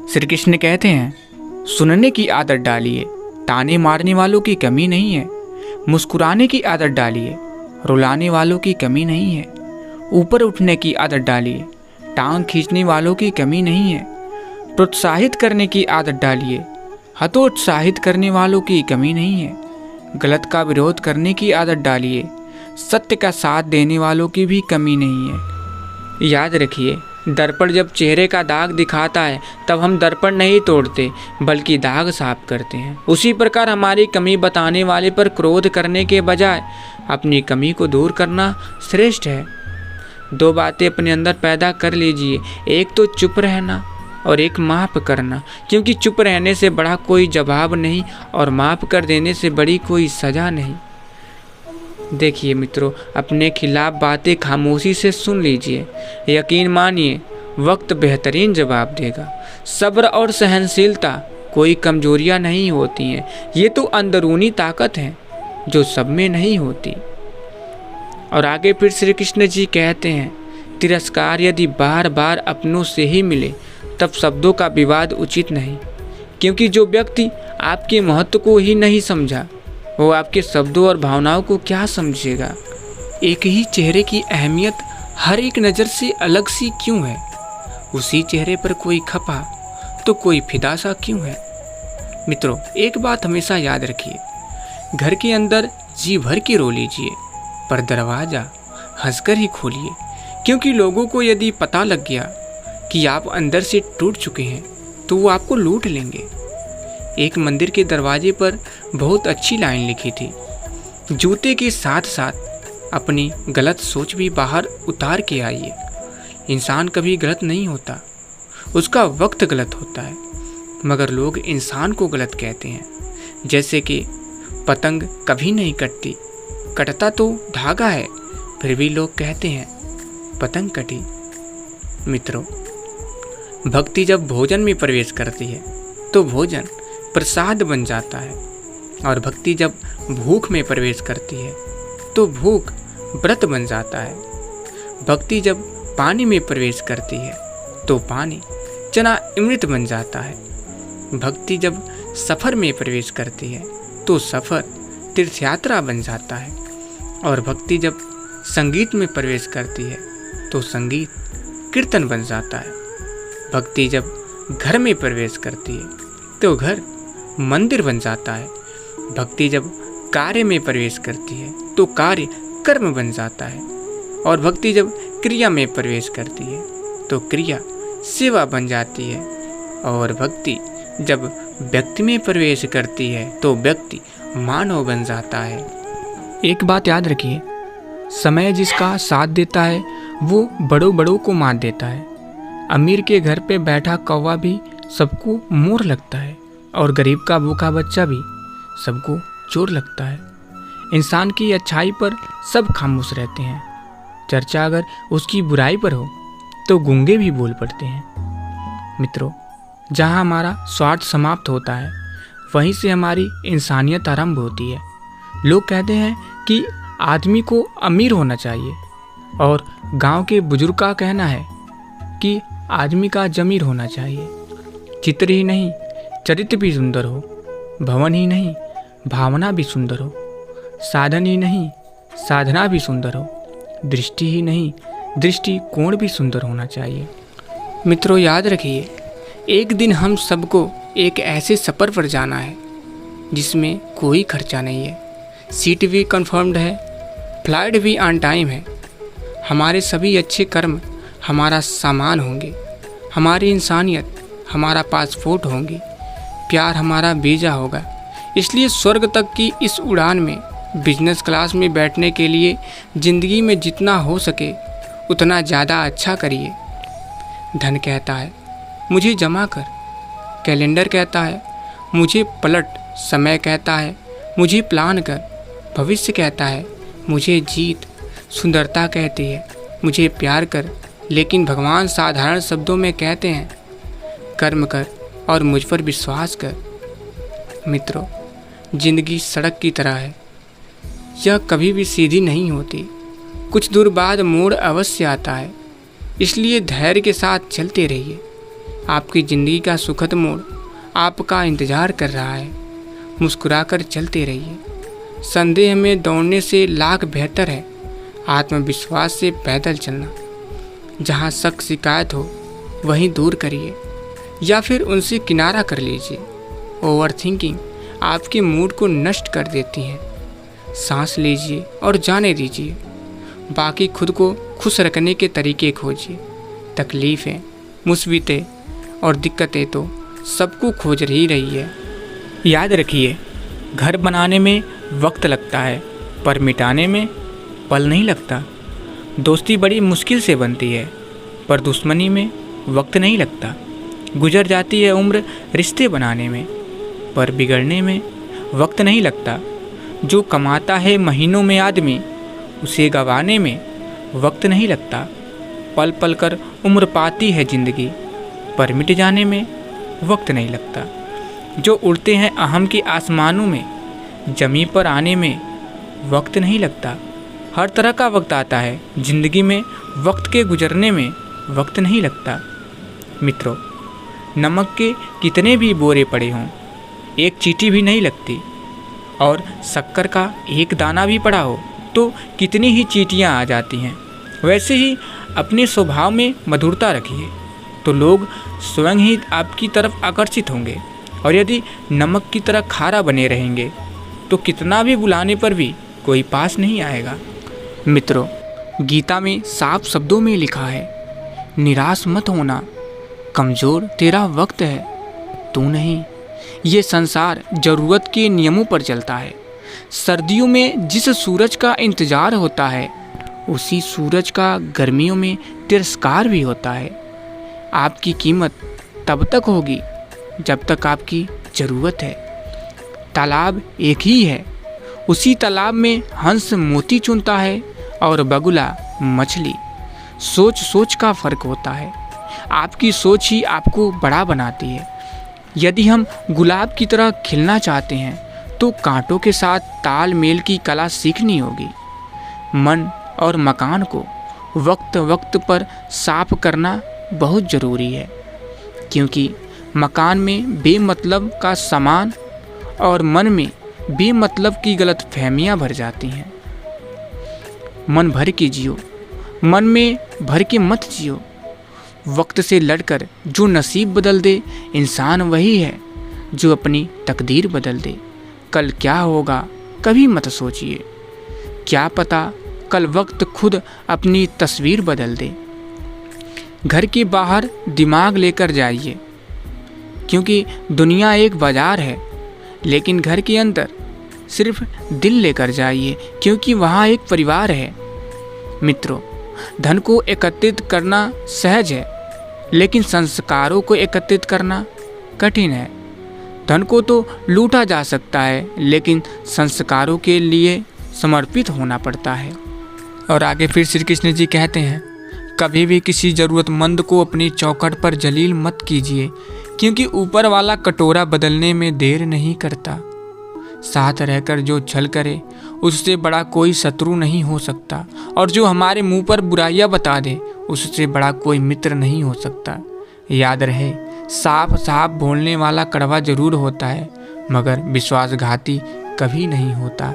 श्री कृष्ण कहते हैं, सुनने की आदत डालिए, ताने मारने वालों की कमी नहीं है। मुस्कुराने की आदत डालिए, रुलाने वालों की कमी नहीं है। ऊपर उठने की आदत डालिए, टांग खींचने वालों की कमी नहीं है। प्रोत्साहित करने की आदत डालिए, हतोत्साहित करने वालों की कमी नहीं है। गलत का विरोध करने की आदत डालिए, सत्य का साथ देने वालों की भी कमी नहीं है। याद रखिए, दर्पण जब चेहरे का दाग दिखाता है तब हम दर्पण नहीं तोड़ते बल्कि दाग साफ करते हैं। उसी प्रकार हमारी कमी बताने वाले पर क्रोध करने के बजाय अपनी कमी को दूर करना श्रेष्ठ है। दो बातें अपने अंदर पैदा कर लीजिए, एक तो चुप रहना और एक माफ़ करना, क्योंकि चुप रहने से बड़ा कोई जवाब नहीं और माफ़ कर देने से बड़ी कोई सज़ा नहीं। देखिए मित्रों, अपने खिलाफ बातें खामोशी से सुन लीजिए। यकीन मानिए, वक्त बेहतरीन जवाब देगा। सब्र और सहनशीलता कोई कमजोरियां नहीं होती हैं, ये तो अंदरूनी ताकत है जो सब में नहीं होती। और आगे फिर श्री कृष्ण जी कहते हैं, तिरस्कार यदि बार बार अपनों से ही मिले तब शब्दों का विवाद उचित नहीं, क्योंकि जो व्यक्ति आपके महत्व को ही नहीं समझा वो आपके शब्दों और भावनाओं को क्या समझेगा। एक ही चेहरे की अहमियत हर एक नज़र से अलग सी क्यों है? उसी चेहरे पर कोई खपा तो कोई फिदा सा क्यों है? मित्रों, एक बात हमेशा याद रखिए, घर के अंदर जी भर के रो लीजिए पर दरवाज़ा हंसकर ही खोलिए, क्योंकि लोगों को यदि पता लग गया कि आप अंदर से टूट चुके हैं तो वो आपको लूट लेंगे। एक मंदिर के दरवाजे पर बहुत अच्छी लाइन लिखी थी, जूते के साथ साथ अपनी गलत सोच भी बाहर उतार के आइए। इंसान कभी गलत नहीं होता, उसका वक्त गलत होता है, मगर लोग इंसान को गलत कहते हैं। जैसे कि पतंग कभी नहीं कटती, कटता तो धागा है, फिर भी लोग कहते हैं पतंग कटी। मित्रों, भक्ति जब भोजन में प्रवेश करती है तो भोजन प्रसाद बन जाता है, और भक्ति जब भूख में प्रवेश करती है तो भूख व्रत बन जाता है। भक्ति जब पानी में प्रवेश करती है तो पानी चना अमृत बन जाता है। भक्ति जब सफ़र में प्रवेश करती है तो सफ़र तीर्थयात्रा बन जाता है, और भक्ति जब संगीत में प्रवेश करती है तो संगीत कीर्तन बन जाता है। भक्ति जब घर में प्रवेश करती है तो घर मंदिर बन जाता है। भक्ति जब कार्य में प्रवेश करती है तो कार्य कर्म बन जाता है, और भक्ति जब क्रिया में प्रवेश करती है तो क्रिया सेवा बन जाती है, और भक्ति जब व्यक्ति में प्रवेश करती है तो व्यक्ति मानव बन जाता है। एक बात याद रखिए, समय जिसका साथ देता है वो बड़ों बड़ों को मात देता है। अमीर के घर पे बैठा कौवा भी सबको मोर लगता है, और गरीब का भूखा बच्चा भी सबको चोर लगता है। इंसान की अच्छाई पर सब खामोश रहते हैं, चर्चा अगर उसकी बुराई पर हो तो गूंगे भी बोल पड़ते हैं। मित्रों, जहाँ हमारा स्वार्थ समाप्त होता है वहीं से हमारी इंसानियत आरंभ होती है। लोग कहते हैं कि आदमी को अमीर होना चाहिए, और गांव के बुजुर्ग का कहना है कि आदमी का जमीर होना चाहिए। चित्र ही नहीं, चरित्र भी सुंदर हो, भवन ही नहीं, भावना भी सुंदर हो, साधन ही नहीं, साधना भी सुंदर हो, दृष्टि ही नहीं, दृष्टिकोण भी सुंदर होना चाहिए। मित्रों, याद रखिए, एक दिन हम सबको एक ऐसे सफ़र पर जाना है जिसमें कोई खर्चा नहीं है, सीट भी कंफर्म्ड है, फ्लाइट भी ऑन टाइम है। हमारे सभी अच्छे कर्म हमारा सामान होंगे, हमारी इंसानियत हमारा पासपोर्ट होंगी, प्यार हमारा वीज़ा होगा। इसलिए स्वर्ग तक की इस उड़ान में बिजनेस क्लास में बैठने के लिए ज़िंदगी में जितना हो सके उतना ज़्यादा अच्छा करिए। धन कहता है मुझे जमा कर, कैलेंडर कहता है मुझे पलट, समय कहता है मुझे प्लान कर, भविष्य कहता है मुझे जीत, सुंदरता कहती है मुझे प्यार कर, लेकिन भगवान साधारण शब्दों में कहते हैं कर्म कर और मुझ पर विश्वास कर। मित्रों, जिंदगी सड़क की तरह है, यह कभी भी सीधी नहीं होती, कुछ दूर बाद मोड़ अवश्य आता है। इसलिए धैर्य के साथ चलते रहिए, आपकी ज़िंदगी का सुखद मोड़ आपका इंतज़ार कर रहा है। मुस्कुराकर चलते रहिए। संदेह में दौड़ने से लाख बेहतर है आत्मविश्वास से पैदल चलना। जहाँ शक शिकायत हो वहीं दूर करिए या फिर उनसे किनारा कर लीजिए। ओवर थिंकिंग आपके मूड को नष्ट कर देती है। सांस लीजिए और जाने दीजिए। बाकी खुद को खुश रखने के तरीके खोजिए। तकलीफ़ें, मुसीबतें और दिक्कतें तो सबको खोज ही रही है। याद रखिए, घर बनाने में वक्त लगता है पर मिटाने में पल नहीं लगता। दोस्ती बड़ी मुश्किल से बनती है पर दुश्मनी में वक्त नहीं लगता। गुजर जाती है उम्र रिश्ते बनाने में पर बिगड़ने में वक्त नहीं लगता। जो कमाता है महीनों में आदमी, उसे गंवाने में वक्त नहीं लगता। पल पल कर उम्र पाती है ज़िंदगी पर मिट जाने में वक्त नहीं लगता। जो उड़ते हैं अहम के आसमानों में, ज़मीं पर आने में वक्त नहीं लगता। हर तरह का वक्त आता है ज़िंदगी में, वक्त के गुजरने में वक्त नहीं लगता। मित्रों, नमक के कितने भी बोरे पड़े हों, एक चींटी भी नहीं लगती। और शक्कर का एक दाना भी पड़ा हो तो कितनी ही चींटियाँ आ जाती हैं। वैसे ही अपने स्वभाव में मधुरता रखिए तो लोग स्वयं ही आपकी तरफ आकर्षित होंगे। और यदि नमक की तरह खारा बने रहेंगे तो कितना भी बुलाने पर भी कोई पास नहीं आएगा। मित्रों, गीता में साफ शब्दों में लिखा है, निराश मत होना, कमज़ोर तेरा वक्त है, तू नहीं। ये संसार ज़रूरत के नियमों पर चलता है। सर्दियों में जिस सूरज का इंतज़ार होता है, उसी सूरज का गर्मियों में तिरस्कार भी होता है। आपकी कीमत तब तक होगी जब तक आपकी ज़रूरत है। तालाब एक ही है, उसी तालाब में हंस मोती चुनता है और बगुला मछली। सोच सोच का फ़र्क होता है। आपकी सोच ही आपको बड़ा बनाती है। यदि हम गुलाब की तरह खिलना चाहते हैं तो कांटों के साथ तालमेल की कला सीखनी होगी। मन और मकान को वक्त वक्त पर साफ करना बहुत ज़रूरी है, क्योंकि मकान में बेमतलब का सामान और मन में बेमतलब की गलतफहमियां भर जाती हैं। मन भर के जियो, मन में भर के मत जियो। वक्त से लड़कर जो नसीब बदल दे, इंसान वही है जो अपनी तकदीर बदल दे। कल क्या होगा कभी मत सोचिए, क्या पता कल वक्त खुद अपनी तस्वीर बदल दे। घर के बाहर दिमाग लेकर जाइए, क्योंकि दुनिया एक बाजार है, लेकिन घर के अंदर सिर्फ दिल लेकर जाइए, क्योंकि वहाँ एक परिवार है। मित्रों, धन को एकत्रित करना सहज है, लेकिन संस्कारों को एकत्रित करना कठिन है। धन को तो लूटा जा सकता है, लेकिन संस्कारों के लिए समर्पित होना पड़ता है। और आगे फिर श्री कृष्ण जी कहते हैं, कभी भी किसी ज़रूरतमंद को अपनी चौखट पर जलील मत कीजिए, क्योंकि ऊपर वाला कटोरा बदलने में देर नहीं करता। साथ रहकर जो छल करे, उससे बड़ा कोई शत्रु नहीं हो सकता। और जो हमारे मुंह पर बुराइयां बता दे, उससे बड़ा कोई मित्र नहीं हो सकता। याद रहे, साफ साफ बोलने वाला कड़वा जरूर होता है, मगर विश्वासघाती कभी नहीं होता।